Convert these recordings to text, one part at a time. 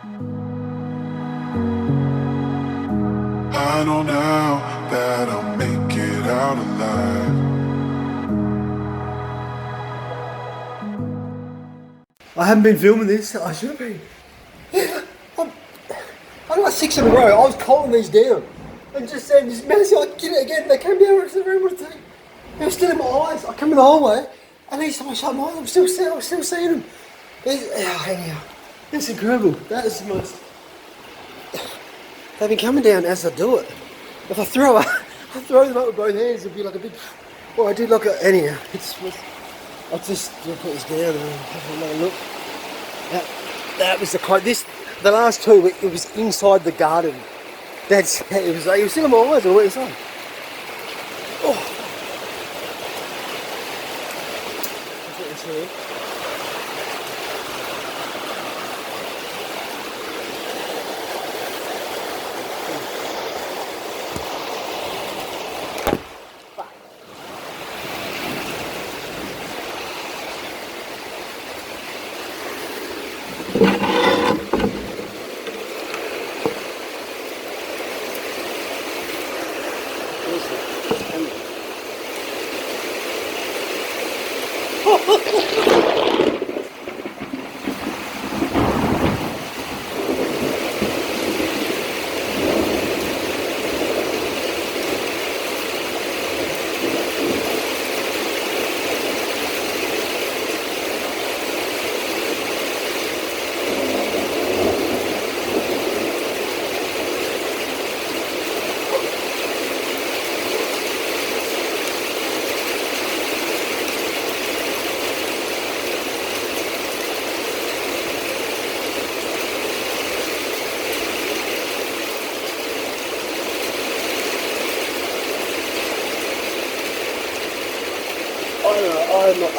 I know now that I'll make it out alive. I haven't been filming this. I should have been. I got 6 in a row. I was calling these down and just saying, "This Messi, I get it again." They came down to the room with it. They were still in my eyes. I come in the hallway, and each time I shut my eyes, I'm still seeing them. Anyhow, it's incredible. That is the most. They've been coming down as I do it. If I throw them up with both hands, it'd be like a big. Well, I did like a. Anyhow, I'll just put this down and have another look. That was the quote. The last two, it was inside the garden. It was still in my eyes. Or what was on? Oh. That's what you see.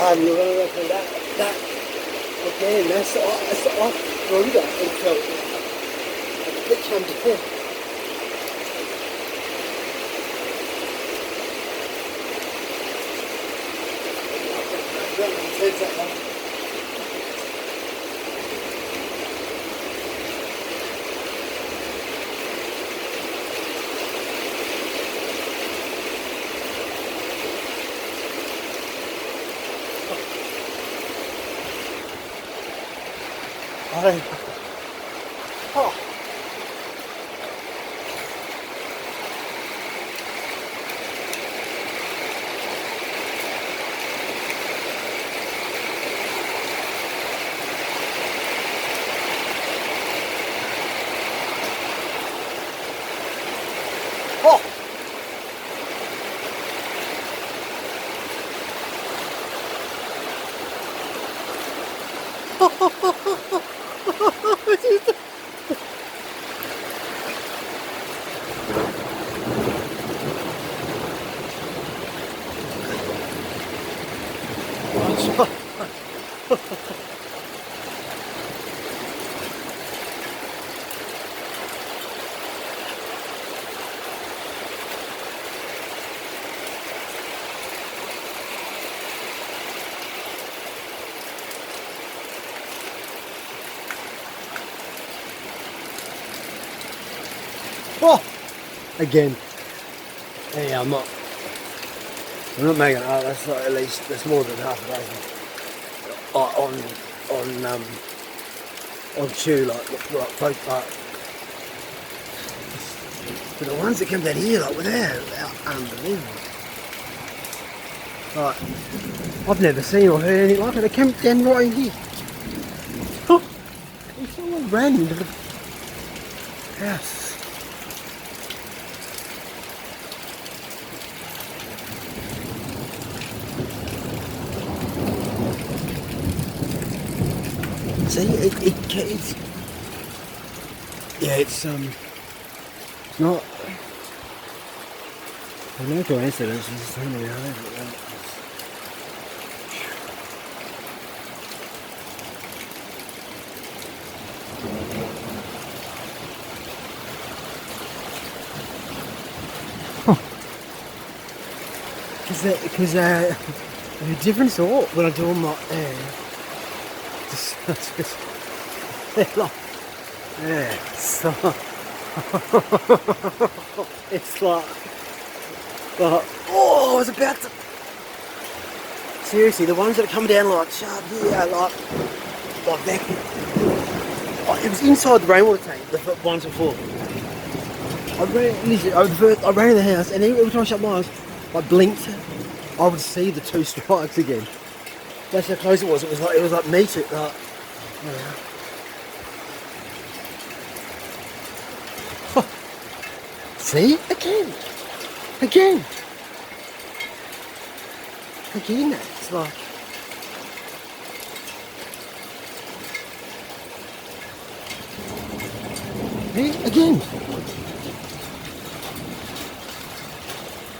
I'm going to reckon that again, that's I threw that until it came to him. Oh. Oh. Oh, again. Yeah, I'm not making it up. That's like that's more than half a dozen on chew like folk park. But the ones that come down here like they're unbelievable. Like I've never seen or heard anything like it. They came down right in here. Oh, it's all ran into the house. See, it's yeah, it's not. There's no coincidence. It's just only because they're a different sort when I do them like they're like Yeah, so it's like, oh, I was about to. Seriously, the ones that are coming down like sharp here, like that. Oh, it was inside the rainwater tank, the ones before. I ran in the house, and every time I shut my eyes, I blinked, I would see the two strikes again. That's how close it was. It was like me too. Yeah. See? Again. It's like... See? Again.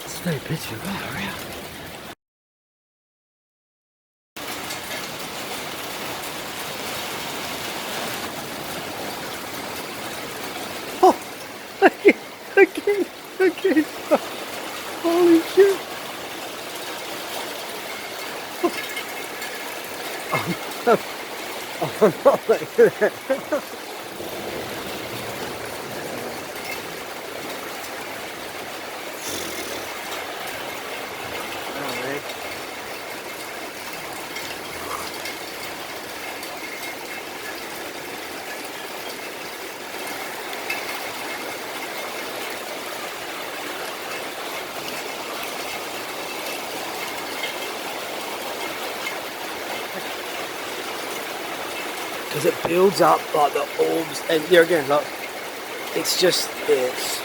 It's a very picture. Wow, wow. Oh! Again. Holy shit. I'm not like that. Because it builds up like the orbs, and there again, like it's just it's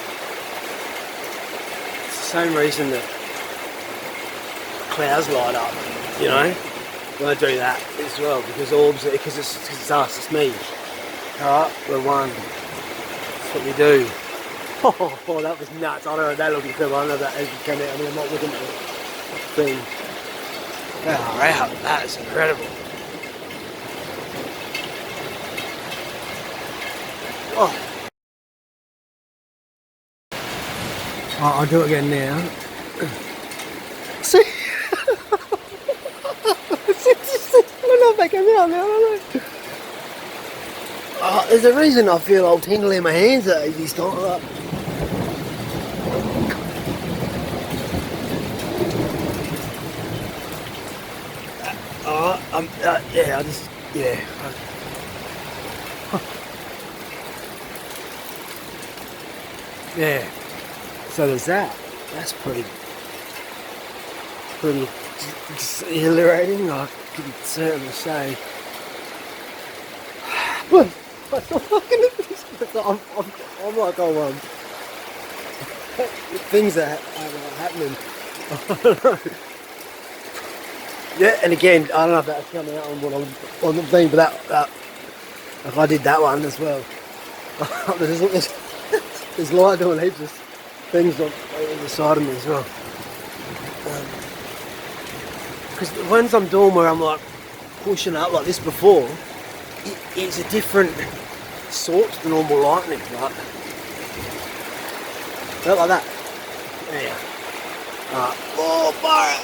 the same reason that clouds light up, you know. When I do that as well, because orbs, because it's us, it's me. All right, we're one. That's what we do. Oh, that was nuts. I don't know if that looking cool. I don't know if that as you come out. I mean, I'm not looking at the thing. Wow, that is incredible. Oh. I'll do it again now. See? There's a reason I feel all tingly in my hands at this time. Like. Yeah, I just, yeah. Yeah. So there's that. That's pretty exhilarating, I can certainly say. But I'm like, oh, things are happening. Yeah, and again, I don't know if that's coming out on what on the thing, but that if I did that one as well. There's light doing heaps of things on the side of me as well. Because the ones I'm doing where I'm like pushing up like this before, it's a different sort to the normal lightning, right? Not like that. Yeah. Oh, fire!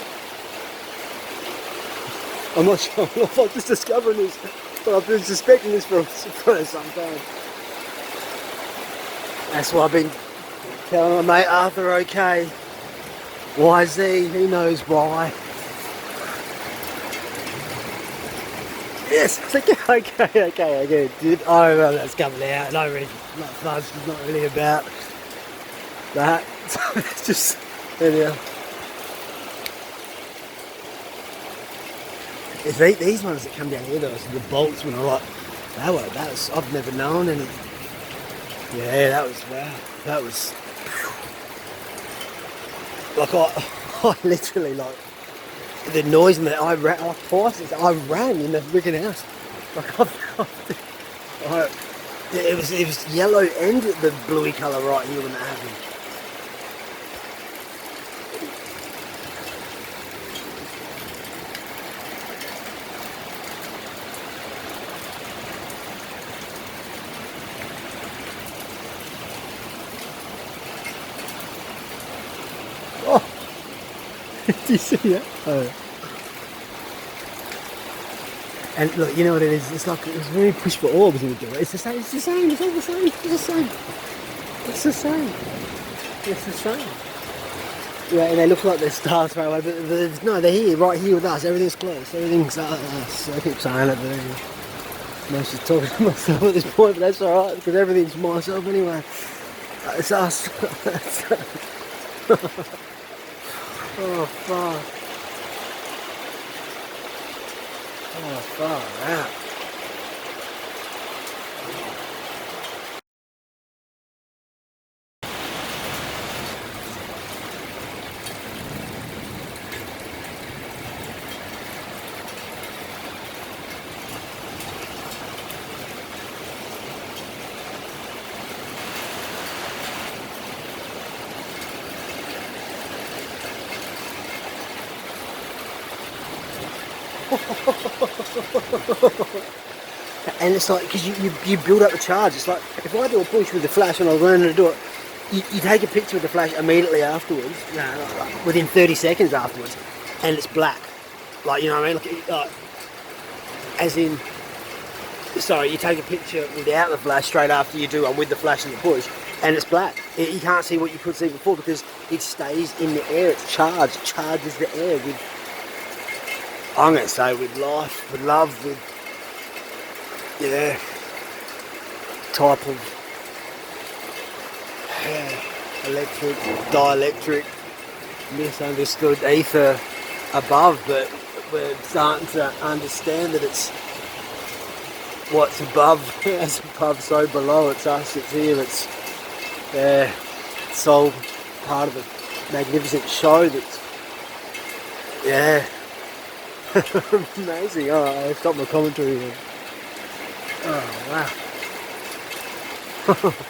I'm not sure if I'm just discovering this, but I've been suspecting this for some time. That's why I've been telling my mate Arthur, okay, YZ, he knows why. Yes, it's like, okay, dude, I know that's coming out, not really, not fuzz, not really about that, so it's just, anyhow. It's these ones that come down here though, so the bolts when I like, that was, I've never known any. Yeah, that was, wow, that was, like I literally like, the noise and that I ran, twice, I ran in the freaking house. Like it was yellow and the bluey colour right here when that happened. Do you see that? Oh. And look, you know what it is? It's like it's when we push for orbs and we do it. It's the same. It's the same. It's all the same. It's the same. It's the same. It's the same. Yeah, and they look like they're stars far away, but no, they're here, right here with us. Everything's close. Everything's us. I keep saying it, but anyway. I'm just talking to myself at this point, but that's alright, because everything's myself anyway. It's us. Oh, fuck. Oh, far out. And it's like, because you build up the charge. It's like, if I do a push with the flash and I was learning to do it, you take a picture with the flash immediately afterwards, like within 30 seconds afterwards, and it's black. Like, you know what I mean? Like, as in, sorry, you take a picture without the flash straight after you do one with the flash and the push, and it's black. You can't see what you could see before because it stays in the air. It's charged. It charges the air with, I'm going to say, with life, with love, with, yeah, type of electric, dielectric, misunderstood ether above, but we're starting to understand that it's what's above, as above, so below. It's us, it's here, it's, yeah, it's all part of a magnificent show that's, yeah, amazing. Oh, I stopped my commentary then. Oh, wow.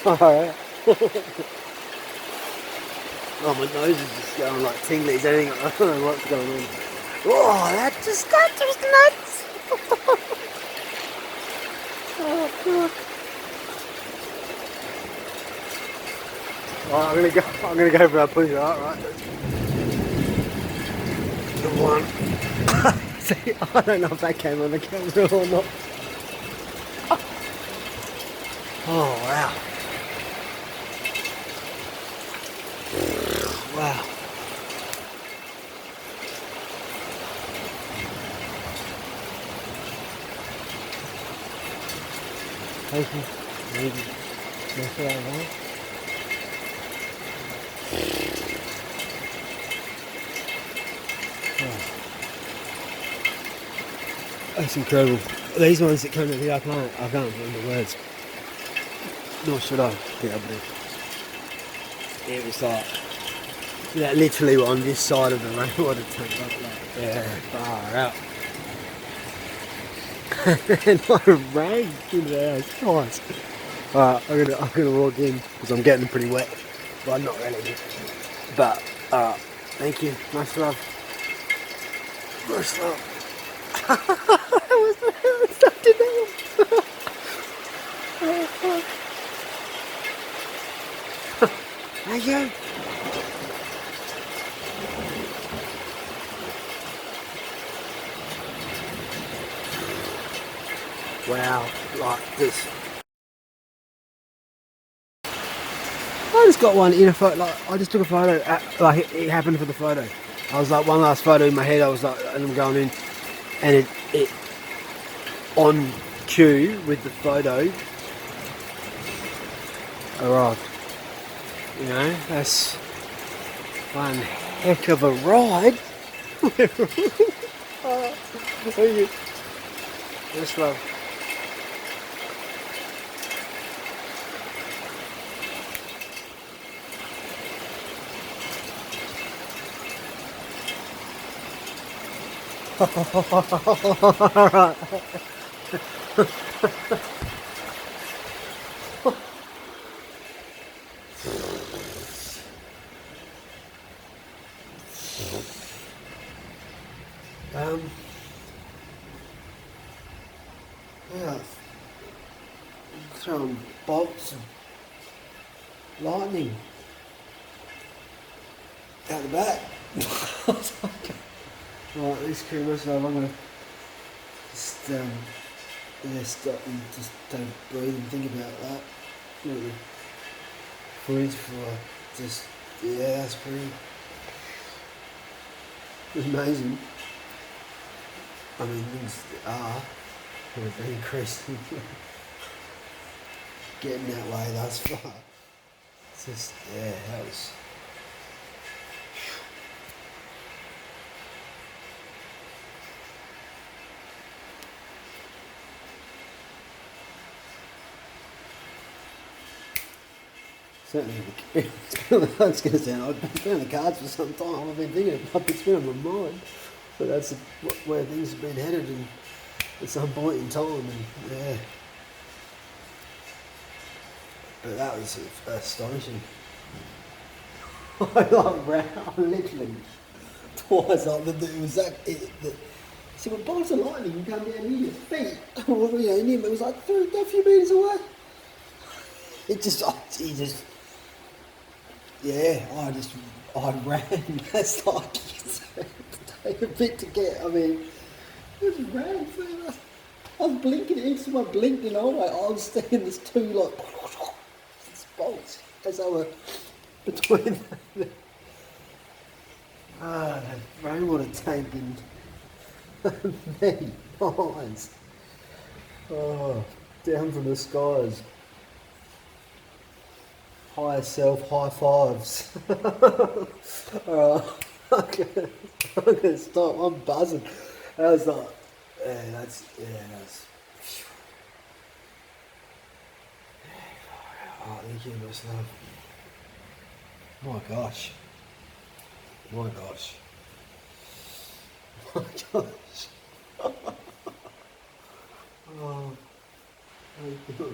Alright. Oh, my nose is just going like tinglies, anything. I don't know what's going on. Oh, that just nuts. Oh, fuck. Alright, I'm gonna go for our push, right? The one. See, I don't know if that came on the camera or not. Oh, wow. Wow. Thank you. Maybe. That's what I want. That's incredible. These ones that come in here, I can't remember words. Nor should I be able to. It was like, yeah, literally on this side of the rainwater tank, like, yeah, far out. And I ran into the house twice. Alright, I'm gonna walk in because I'm getting pretty wet. Well, not really. But, thank you. Much love. Much love. I was stuck in that one. Oh, fuck. Thank you. Wow, like this. I just got one in a photo, like, I just took a photo, like, it happened for the photo. I was like, one last photo in my head, I was like, and I'm going in, and it on cue with the photo, arrived. You know, that's one heck of a ride. Oh, thank you. Yes, love. Alright. Yeah, throwing bolts and lightning out the back. Right, this crew myself, I'm gonna yeah, stop and just don't breathe and think about that. You know, the footage for just, yeah, that's pretty, it's amazing. I mean, things are increasing, getting that way thus far. It's just, yeah, that was. Certainly, it's going to sound odd, but it's been on the cards for some time. I've been thinking, it's been on my mind. But that's where things have been headed at some point in time, and yeah. But that was astonishing. I ran, I literally twice. It was that. See, when bolts of lightning you come down near your feet, or it was like a few metres away. He just, yeah. I ran. That's like take a bit to get. I mean, I just ran further. I was blinking into my blinked and all right. I was seeing this two like bolts as they were between the rainwater tank and me, eyes. Oh, down from the skies. Higher self, high fives. Alright, I'm gonna stop. I'm buzzing. That was like, that's. Oh, thank you, myself. My gosh. My gosh. My gosh. Oh, thank you,